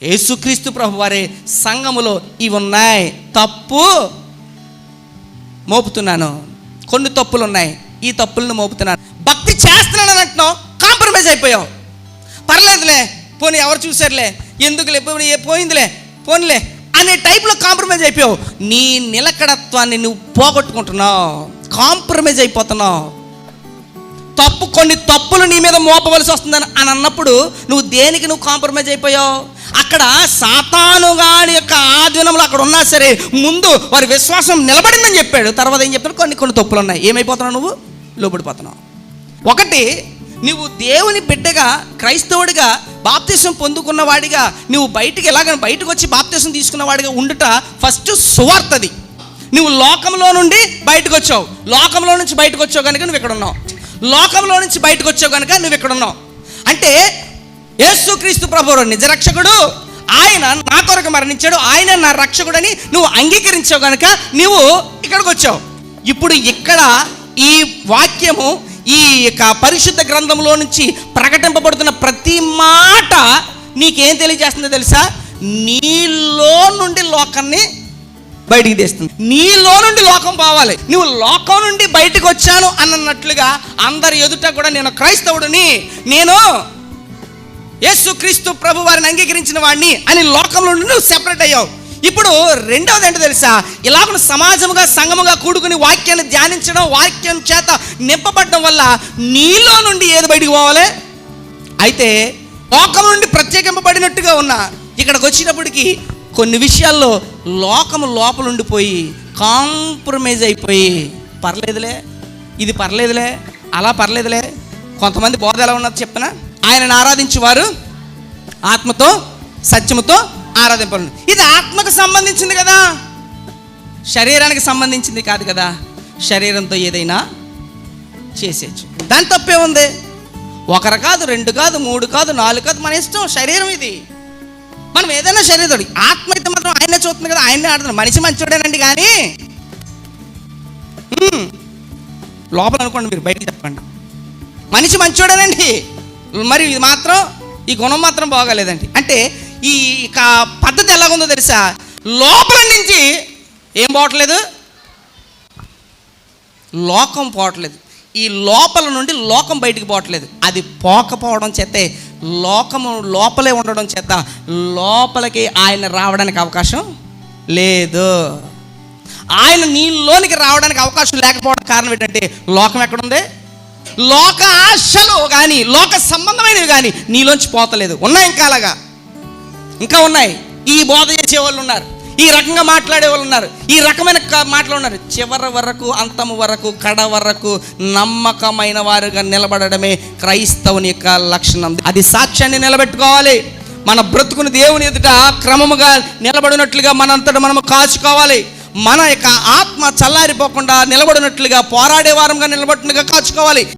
యేసుక్రీస్తు ప్రభు వారి సంఘములో ఇవి ఉన్నాయి, తప్పు మోపుతున్నాను, కొన్ని తప్పులు ఉన్నాయి, ఈ తప్పులను మోపుతున్నాను. భక్తి చేస్తున్నానని అంటున్నావు, కాంప్రమైజ్ అయిపోయావు. పర్లేదులే, పోనీ ఎవరు చూసారులే, ఎందుకులే, పోయిందిలే, పోనీలే అనే టైప్లో కాంప్రమైజ్ అయిపోయావు. నీ నిలకడత్వాన్ని నువ్వు పోగొట్టుకుంటున్నావు, కాంప్రమైజ్ అయిపోతున్నావు. కొన్ని తప్పులు నీ మీద మోపవలసి వస్తుందని అని అన్నప్పుడు నువ్వు దేనికి నువ్వు కాంప్రమైజ్ అయిపోయావు? అక్కడ సాతాను గాని యొక్క ఆధీనంలో అక్కడ ఉన్నా సరే, ముందు వారి విశ్వాసం నిలబడిందని చెప్పాడు. తర్వాత ఏం చెప్తాడు? కొన్ని తప్పులు ఉన్నాయి. ఏమైపోతున్నావు? నువ్వు లోబడిపోతున్నావు. ఒకటి, నువ్వు దేవుని బిడ్డగా, క్రైస్తవుడిగా, బాప్తిసం పొందుకున్న వాడిగా నువ్వు బయటకు వచ్చి బాప్తిసం తీసుకున్న వాడిగా ఉండుట ఫస్ట్ సువార్తది. నువ్వు లోకంలో నుండి బయటకు వచ్చావు, లోకంలో నుంచి బయటకు వచ్చావు కనుక నువ్వు ఇక్కడ ఉన్నావు. లోకంలో నుంచి బయటకు వచ్చావు కనుక నువ్వు ఇక్కడ ఉన్నావు. అంటే యేసుక్రీస్తు ప్రభువు నిజ రక్షకుడు, ఆయన నా కొరకు మరణించాడు, ఆయన నా రక్షకుడని నువ్వు అంగీకరించావు కనుక నువ్వు ఇక్కడికి వచ్చావు. ఇప్పుడు ఇక్కడ ఈ వాక్యము, ఈ యొక్క పరిశుద్ధ గ్రంథంలో నుంచి ప్రకటింపబడుతున్న ప్రతి మాట నీకేం తెలియజేస్తుందో తెలుసా? నీలో నుండి లోకాన్ని బయటికి తీస్తుంది. నీలో నుండి లోకం పోవాలి. నువ్వు లోకం నుండి బయటకు వచ్చాను అన్నట్లుగా అందరి ఎదుట కూడా నేను క్రైస్తవుడిని, నేను యేసుక్రీస్తు ప్రభు వారిని అంగీకరించిన వాడిని అని లోకంలో నుండి నువ్వు సెపరేట్ అయ్యావు. ఇప్పుడు రెండవది ఏంటో తెలుసా? ఇలాగ సమాజముగా, సంఘముగా కూడుకుని వాక్యాన్ని ధ్యానించడం, వాక్యం చేత నింపబడడం వల్ల నీలో నుండి ఏది బయటికి పోవాలి? అయితే లోకం నుండి ప్రత్యేకింపబడినట్టుగా ఉన్నా ఇక్కడికి వచ్చినప్పటికీ కొన్ని విషయాల్లో లోకము లోపల ఉండిపోయి కాంప్రమైజ్ అయిపోయి, పర్లేదులే, ఇది పర్లేదులే, అలా పర్లేదులే. కొంతమంది బోధ ఎలా ఉన్నది చెప్పనా? ఆయనను ఆరాధించేవారు ఆత్మతో సత్యముతో ఆరాధింపాలి. ఇది ఆత్మకు సంబంధించింది కదా, శరీరానికి సంబంధించింది కాదు కదా. శరీరంతో ఏదైనా చేసేయచ్చు, దాని తప్పే ఉంది. ఒకరు కాదు, రెండు కాదు, మూడు కాదు, నాలుగు కాదు, మన ఇష్టం. శరీరం ఇది, మనం ఏదైనా శరీరం. ఆత్మ అయితే మాత్రం ఆయనే చూస్తుంది కదా, ఆయనే ఆడుతున్నాడు. మనిషి మంచోడేనండి, కానీ లోపల అనుకోండి, మీరు బయటికి చెప్పండి మనిషి మంచోడేనండి, మరి ఇది మాత్రం, ఈ గుణం మాత్రం బాగాలేదండి అంటే ఈ పద్ధతి ఎలాగుందో తెలుసా? లోపల నుంచి ఏం పోవట్లేదు, లోకం పోవట్లేదు. ఈ లోపల నుండి లోకం బయటికి పోవట్లేదు. అది పోకపోవడం చేతే, లోకము లోపలే ఉండడం చేత లోపలికి ఆయన రావడానికి అవకాశం లేదు. ఆయన నీలోనికి రావడానికి అవకాశం లేకపోవడం కారణం ఏంటంటే, లోకం ఎక్కడుంది? లోక ఆశలు కానీ, లోక సంబంధమైనవి కానీ నీలోంచి పోతలేదు. ఉన్నాయి, ఇంకా అలాగా ఇంకా ఉన్నాయి. ఈ బోధ చేసే వాళ్ళు ఉన్నారు, ఈ రకంగా మాట్లాడే వాళ్ళు ఉన్నారు, ఈ రకమైన మాటలు ఉన్నారు. చివరి వరకు, అంతము వరకు, కడ వరకు నమ్మకమైన వారుగా నిలబడడమే క్రైస్తవుని యొక్క లక్షణం. అది సాక్ష్యాన్ని నిలబెట్టుకోవాలి. మన బ్రతుకుని దేవుని ఎదుట క్రమముగా నిలబడినట్లుగా మనంతటా మనము కాచుకోవాలి. మన యొక్క ఆత్మ చల్లారిపోకుండా నిలబడినట్లుగా, పోరాడే వారంగా నిలబడినట్టుగా కాచుకోవాలి.